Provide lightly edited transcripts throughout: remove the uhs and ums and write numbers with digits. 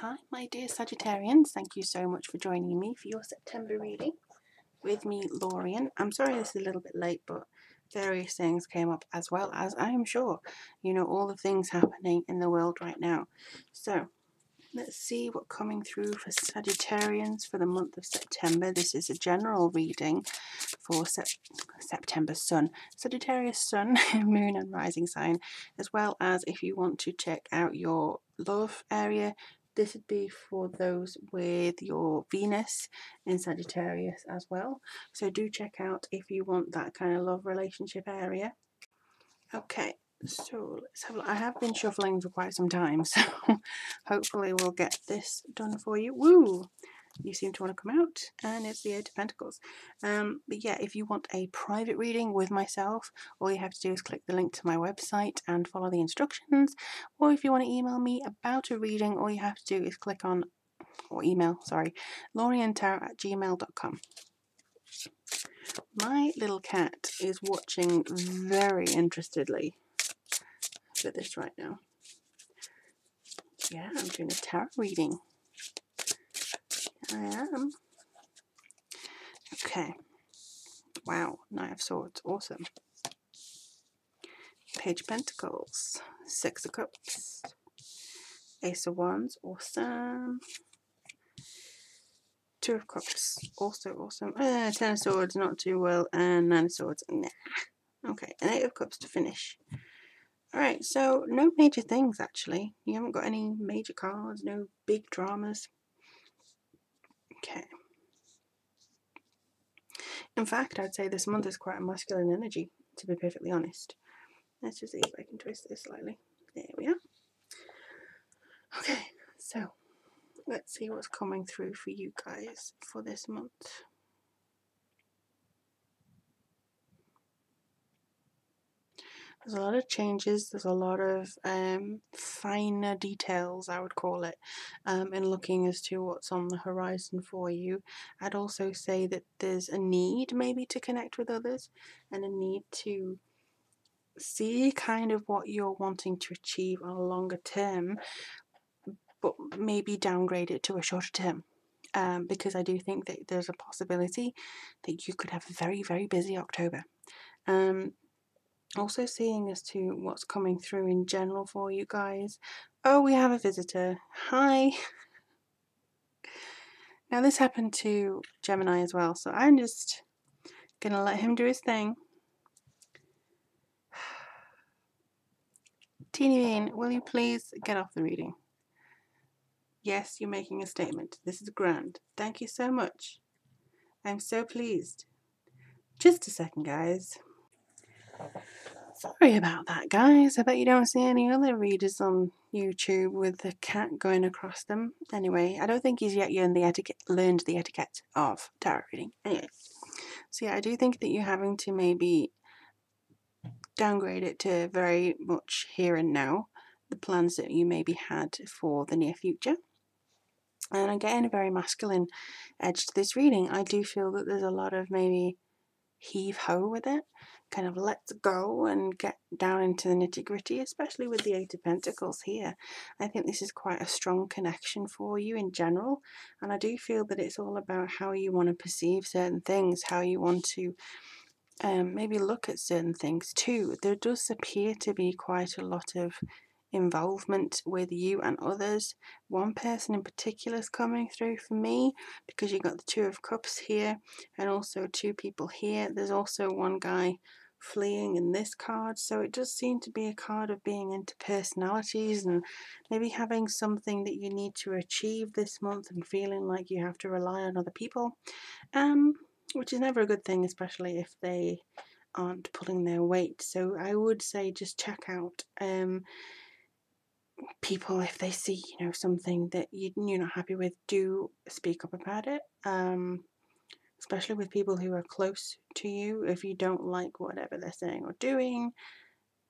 Hi, my dear Sagittarians. Thank you so much for joining me for your September reading with me, Lorien. I'm sorry this is a little bit late, but various things came up, as well as, I am sure, you know, all the things happening in the world right now. So let's see what's coming through for Sagittarians for the month of September. This is a general reading for September Sun, Sagittarius Sun, Moon and Rising sign, as well as if you want to check out your love area. This would be for those with your Venus in Sagittarius as well. So do check out if you want that kind of love relationship area. Okay, so let's have a look. I have been shuffling for quite some time, so hopefully we'll get this done for you. Woo! You seem to want to come out, and it's the Eight of Pentacles. But yeah, if you want a private reading with myself, all you have to do is click the link to my website and follow the instructions. Or if you want to email me about a reading, all you have to do is click on, or email, sorry, lorientarot@gmail.com. My little cat is watching very interestedly for this right now. Yeah, I'm doing a tarot reading. I am. Okay. Wow, Knight of Swords, awesome. Page of Pentacles, Six of Cups, Ace of Wands, awesome. Two of Cups, also awesome. Ten of Swords, not too well, and Nine of Swords, nah. Okay, and Eight of Cups to finish. Alright, so no major things actually. You haven't got any major cards, no big dramas. Okay. In fact, I'd say this month is quite a masculine energy, to be perfectly honest. Let's just see if I can twist this slightly. There we are. Okay, so let's see what's coming through for you guys for this month. There's a lot of changes, there's a lot of finer details, I would call it, in looking as to what's on the horizon for you. I'd also say that there's a need maybe to connect with others and a need to see kind of what you're wanting to achieve on a longer term, but maybe downgrade it to a shorter term. Because I do think that there's a possibility that you could have a very, very busy October. Also seeing as to what's coming through in general for you guys. Oh, we have a visitor. Hi. Now this happened to Gemini as well, so I'm just gonna let him do his thing. Teeny Bean, will you please get off the reading? Yes, you're making a statement. This is grand. Thank you so much. I'm so pleased. Just a second, guys. Sorry about that, guys. I bet you don't see any other readers on YouTube with the cat going across them. Anyway, I don't think he's yet learned the etiquette of tarot reading. Anyway, so yeah, I do think that you're having to maybe downgrade it to very much here and now, the plans that you maybe had for the near future. And I'm getting a very masculine edge to this reading. I do feel that there's a lot of maybe heave-ho with it, kind of let's go and get down into the nitty-gritty, especially with the Eight of Pentacles here. I think this is quite a strong connection for you in general, and I do feel that it's all about how you want to perceive certain things, how you want to maybe look at certain things too. There does appear to be quite a lot of involvement with you and others. One person in particular is coming through for me, because you got the Two of Cups here and also two people here. There's also one guy fleeing in this card, so it does seem to be a card of being into personalities and maybe having something that you need to achieve this month and feeling like you have to rely on other people, which is never a good thing, especially if they aren't pulling their weight. So I would say just check out people, if they see, you know, something that you're not happy with, do speak up about it, especially with people who are close to you. If you don't like whatever they're saying or doing,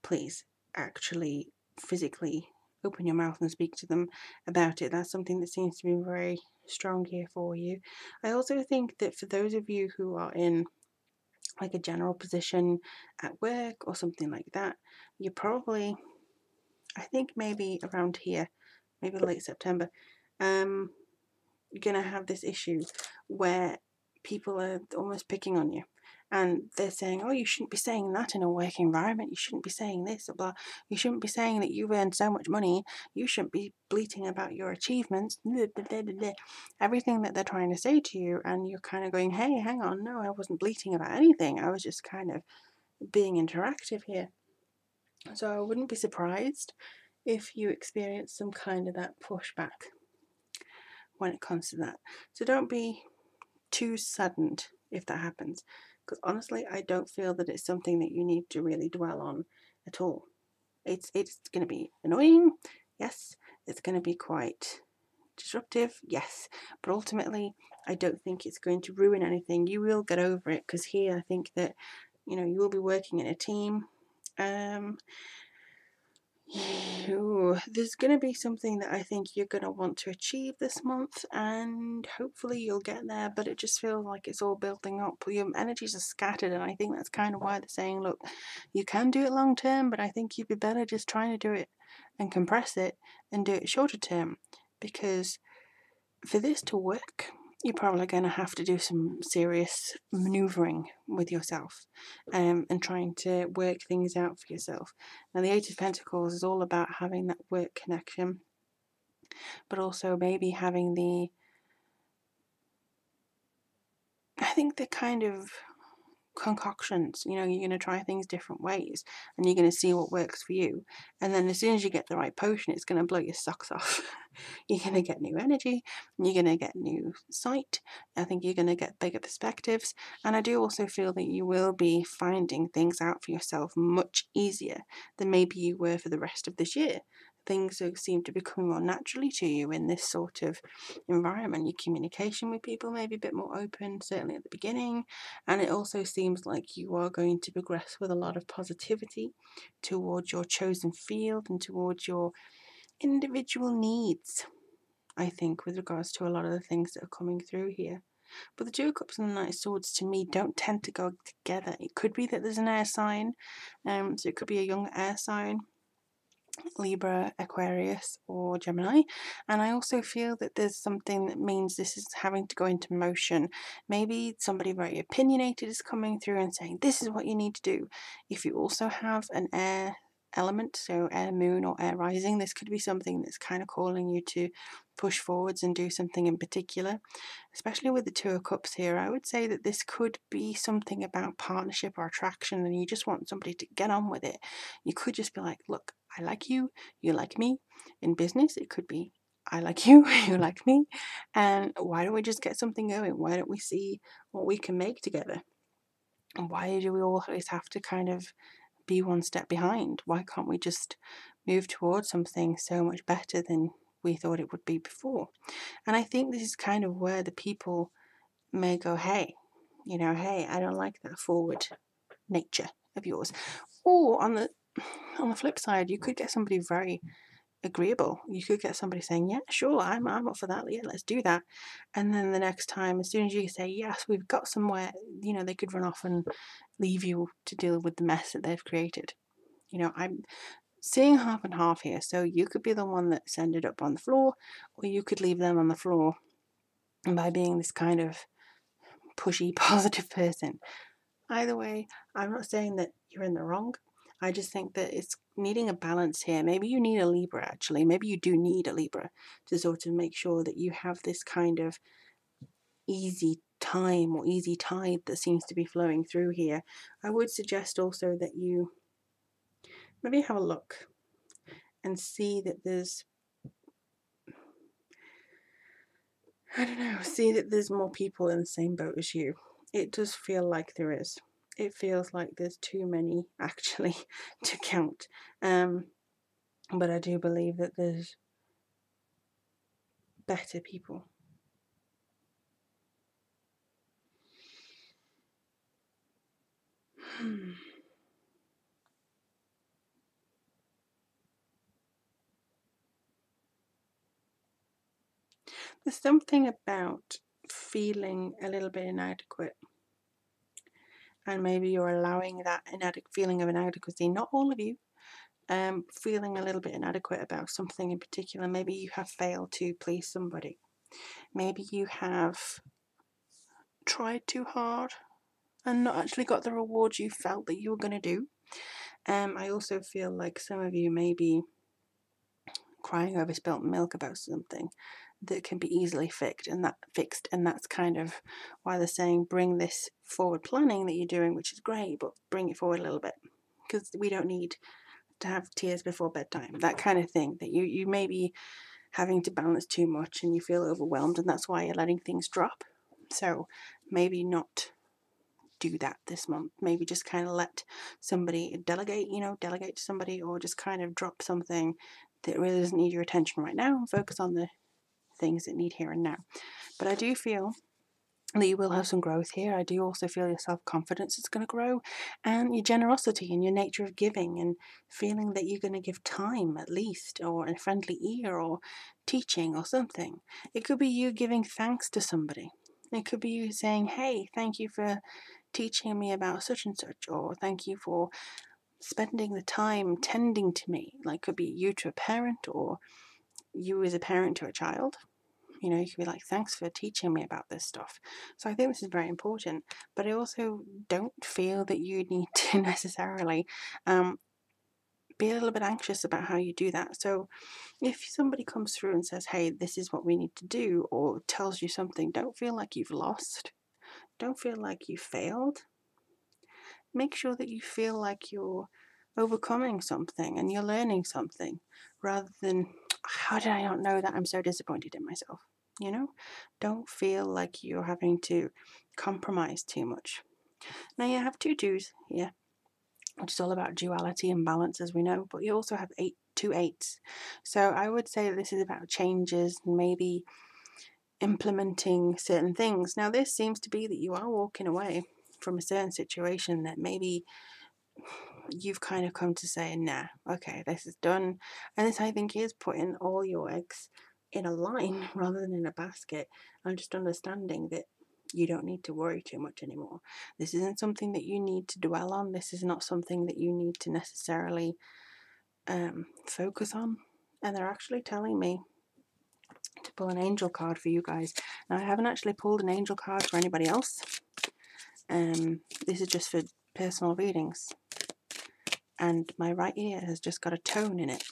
please actually physically open your mouth and speak to them about it. That's something that seems to be very strong here for you. I also think that for those of you who are in like a general position at work or something like that, you're probably, I think maybe around here, maybe late September, you're going to have this issue where people are almost picking on you. And they're saying, oh, you shouldn't be saying that in a work environment. You shouldn't be saying this or blah. You shouldn't be saying that you've earned so much money. You shouldn't be bleating about your achievements. Everything that they're trying to say to you. And you're kind of going, hey, hang on. No, I wasn't bleating about anything. I was just kind of being interactive here. So I wouldn't be surprised if you experience some kind of that pushback when it comes to that. So don't be too saddened if that happens, because honestly I don't feel that it's something that you need to really dwell on at all. It's going to be annoying, yes. It's going to be quite disruptive, yes, but ultimately I don't think it's going to ruin anything. You will get over it, because here I think that you will be working in a team. There's going to be something that I think you're going to want to achieve this month, and hopefully you'll get there, but it just feels like it's all building up. Your energies are scattered, and I think that's kind of why they're saying, look, you can do it long term, but I think you'd be better just trying to do it and compress it and do it shorter term, because for this to work, you're probably going to have to do some serious manoeuvring with yourself, and trying to work things out for yourself. Now, the Eight of Pentacles is all about having that work connection, but also maybe having I think the kind of concoctions, you're going to try things different ways, and you're going to see what works for you, and then as soon as you get the right potion, it's going to blow your socks off. You're going to get new energy, you're going to get new sight. I think you're going to get bigger perspectives, and I do also feel that you will be finding things out for yourself much easier than maybe you were for the rest of this year. Things seem to be coming more naturally to you in this sort of environment. Your communication with people may be a bit more open, certainly at the beginning, and it also seems like you are going to progress with a lot of positivity towards your chosen field and towards your individual needs, I think, with regards to a lot of the things that are coming through here. But the Two of Cups and the Knight of Swords, to me, don't tend to go together. It could be that there's an air sign, so it could be a young air sign, Libra, Aquarius, or Gemini. And I also feel that there's something that means this is having to go into motion. Maybe somebody very opinionated is coming through and saying, this is what you need to do. If you also have an air element, so air moon or air rising, this could be something that's kind of calling you to push forwards and do something in particular. Especially with the Two of Cups here, I would say that this could be something about partnership or attraction, and you just want somebody to get on with it. You could just be like, look, I like you, you like me. In business, it could be, I like you, you like me, and why don't we just get something going? Why don't we see what we can make together? And why do we always have to kind of be one step behind? Why can't we just move towards something so much better than we thought it would be before? And I think this is kind of where the people may go, hey, hey, I don't like that forward nature of yours. Or on the flip side, you could get somebody very agreeable. You could get somebody saying, yeah, sure, I'm up for that, yeah, let's do that. And then the next time, as soon as you say, yes, we've got somewhere, they could run off and leave you to deal with the mess that they've created. I'm seeing half and half here. So you could be the one that's ended up on the floor, or you could leave them on the floor by being this kind of pushy, positive person. Either way, I'm not saying that you're in the wrong. I just think that it's needing a balance here. Maybe you need a Libra, actually. Maybe you do need a Libra to sort of make sure that you have this kind of easy time or easy tide that seems to be flowing through here. I would suggest also that you maybe have a look and see that there's, see that there's more people in the same boat as you. It does feel like there is. It feels like there's too many actually to count. But I do believe that there's better people. There's something about feeling a little bit inadequate, and maybe you're allowing that feeling of inadequacy, not all of you, feeling a little bit inadequate about something in particular. Maybe you have failed to please somebody. Maybe you have tried too hard and not actually got the rewards you felt that you were going to do. I also feel like some of you may be crying over spilt milk about something that can be easily fixed, and that's kind of why they're saying bring this forward planning that you're doing, which is great, but bring it forward a little bit, because we don't need to have tears before bedtime, that kind of thing, that you may be having to balance too much and you feel overwhelmed, and that's why you're letting things drop. So maybe not do that this month. Maybe just kind of let somebody delegate to somebody, or just kind of drop something that really doesn't need your attention right now and focus on the things that need here and now. But I do feel that you will have some growth here. I do also feel your self-confidence is going to grow, and your generosity and your nature of giving, and feeling that you're going to give time at least, or a friendly ear, or teaching or something. It could be you giving thanks to somebody. It could be you saying, hey, thank you for teaching me about such and such, or thank you for spending the time tending to me. Like, it could be you to a parent, or you as a parent to a child. You could be like, thanks for teaching me about this stuff. So I think this is very important, but I also don't feel that you need to necessarily be a little bit anxious about how you do that. So if somebody comes through and says, hey, this is what we need to do, or tells you something, don't feel like you've lost. Don't feel like you failed. Make sure that you feel like you're overcoming something and you're learning something, rather than, how did I not know that? I'm so disappointed in myself. Don't feel like you're having to compromise too much. Now you have 2 2s here, which is all about duality and balance, as we know, but you also have 2 8s. So I would say this is about changes and maybe implementing certain things. Now this seems to be that you are walking away from a certain situation that maybe you've kind of come to say, nah, okay, this is done. And this, I think, is putting all your eggs in a line rather than in a basket, and just understanding that you don't need to worry too much anymore. This isn't something that you need to dwell on. This is not something that you need to necessarily focus on. And they're actually telling me to pull an angel card for you guys. Now, I haven't actually pulled an angel card for anybody else. This is just for personal readings. And my right ear has just got a tone in it.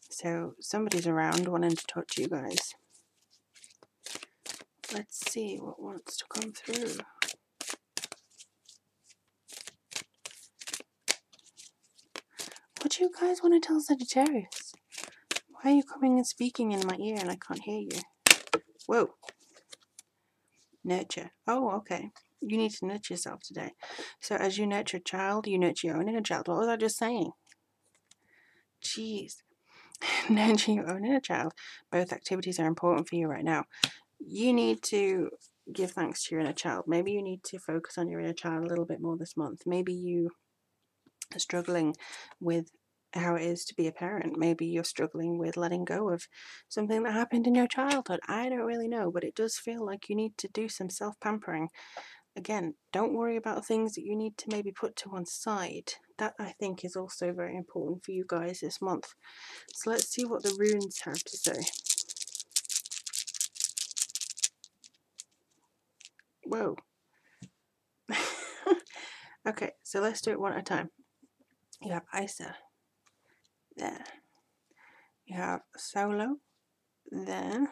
So somebody's around wanting to talk to you guys. Let's see what wants to come through. What do you guys want to tell Sagittarius? Why are you coming and speaking in my ear and I can't hear you? Whoa. Nurture. Oh, okay. You need to nurture yourself today. So as you nurture a child, you nurture your own inner child. What was I just saying? Jeez. Nurture your own inner child. Both activities are important for you right now. You need to give thanks to your inner child. Maybe you need to focus on your inner child a little bit more this month. Maybe you are struggling with how it is to be a parent. Maybe you're struggling with letting go of something that happened in your childhood. I don't really know, but it does feel like you need to do some self-pampering. Again, don't worry about things that you need to maybe put to one side. That, I think, is also very important for you guys this month. So let's see what the runes have to say. Whoa. Okay, so let's do it one at a time. You have Isa there. You have Solo there.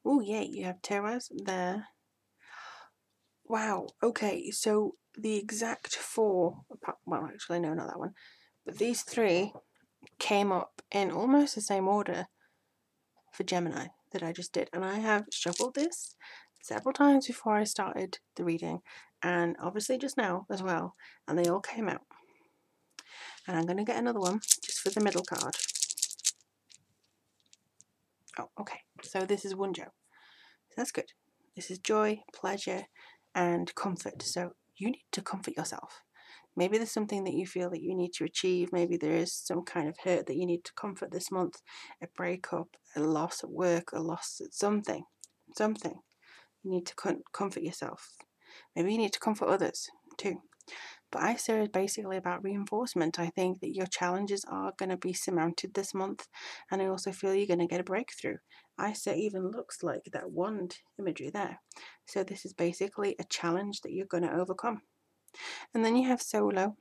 Oh, yay, you have Teras there. Wow, okay, so the exact 4, well, actually, no, not that one, but these 3 came up in almost the same order for Gemini that I just did, and I have shuffled this several times before I started the reading, and obviously just now as well, and they all came out. And I'm going to get another one just for the middle card. Oh, okay, so this is Wunjo. So that's good. This is joy, pleasure, and comfort. So you need to comfort yourself. Maybe there's something that you feel that you need to achieve. Maybe there is some kind of hurt that you need to comfort this month. A breakup, a loss at work, a loss at something. You need to comfort yourself. Maybe you need to comfort others too. But ISA is basically about reinforcement. I think that your challenges are going to be surmounted this month, and I also feel you're going to get a breakthrough. ISA even looks like that wand imagery there. So this is basically a challenge that you're going to overcome. And then you have solo.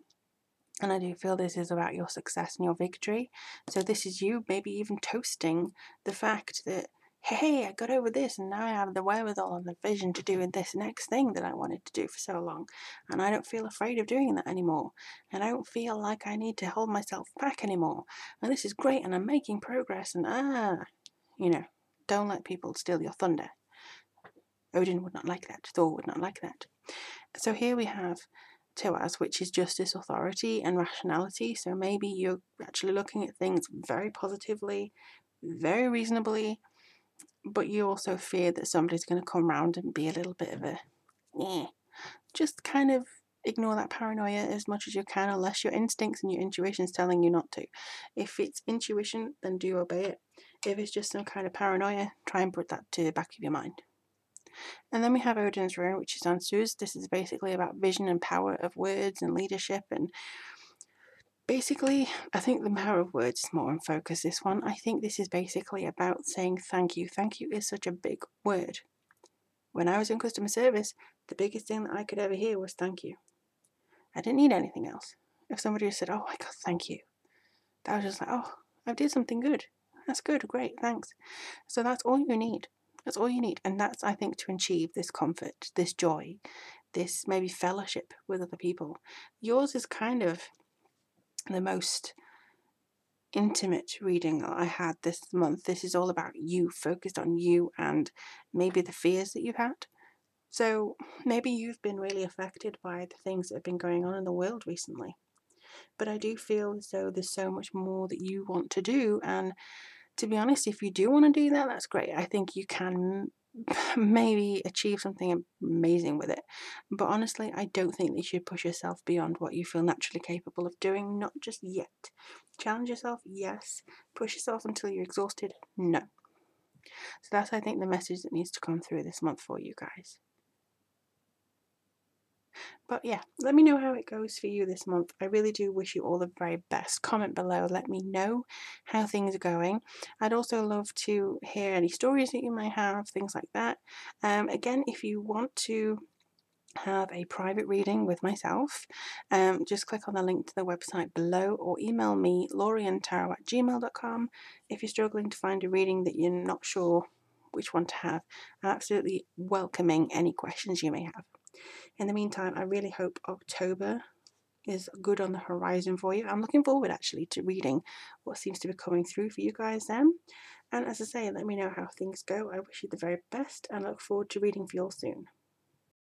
And I do feel this is about your success and your victory. So this is you maybe even toasting the fact that, hey, I got over this and now I have the wherewithal and the vision to do this next thing that I wanted to do for so long. And I don't feel afraid of doing that anymore. And I don't feel like I need to hold myself back anymore. And this is great and I'm making progress and don't let people steal your thunder. Odin would not like that. Thor would not like that. So here we have Toas, which is justice, authority, and rationality. So maybe you're actually looking at things very positively, very reasonably, but you also fear that somebody's going to come around and be a little bit of a, just kind of ignore that paranoia as much as you can, unless your instincts and your intuition's telling you not to. If it's intuition, then do obey it. If it's just some kind of paranoia, try and put that to the back of your mind. And then we have Odin's rune, which is Ansuz. This is basically about vision and power of words and leadership. And basically, I think the power of words is more in focus, this one. I think this is basically about saying thank you. Thank you is such a big word. When I was in customer service, the biggest thing that I could ever hear was thank you. I didn't need anything else. If somebody just said, oh my God, thank you, that was just like, oh, I did something good. That's good, great, thanks. So that's all you need. That's all you need. And that's, I think, to achieve this comfort, this joy, this maybe fellowship with other people. Yours is kind of the most intimate reading that I had this month. This is all about you, focused on you and maybe the fears that you've had. So maybe you've been really affected by the things that have been going on in the world recently. But I do feel as though there's so much more that you want to do, and to be honest, if you do want to do that, that's great. I think you can maybe achieve something amazing with it. But honestly, I don't think that you should push yourself beyond what you feel naturally capable of doing, not just yet. Challenge yourself, yes. Push yourself until you're exhausted, no. So that's, I think, the message that needs to come through this month for you guys. But yeah, let me know how it goes for you this month. I really do wish you all the very best. Comment below, let me know how things are going. I'd also love to hear any stories that you might have, things like that. Again, if you want to have a private reading with myself, just click on the link to the website below or email me lorientarot@gmail.com if you're struggling to find a reading that you're not sure which one to have. I'm absolutely welcoming any questions you may have. In the meantime, I really hope October is good on the horizon for you. I'm looking forward actually to reading what seems to be coming through for you guys then. And as I say, let me know how things go. I wish you the very best and look forward to reading for you all soon.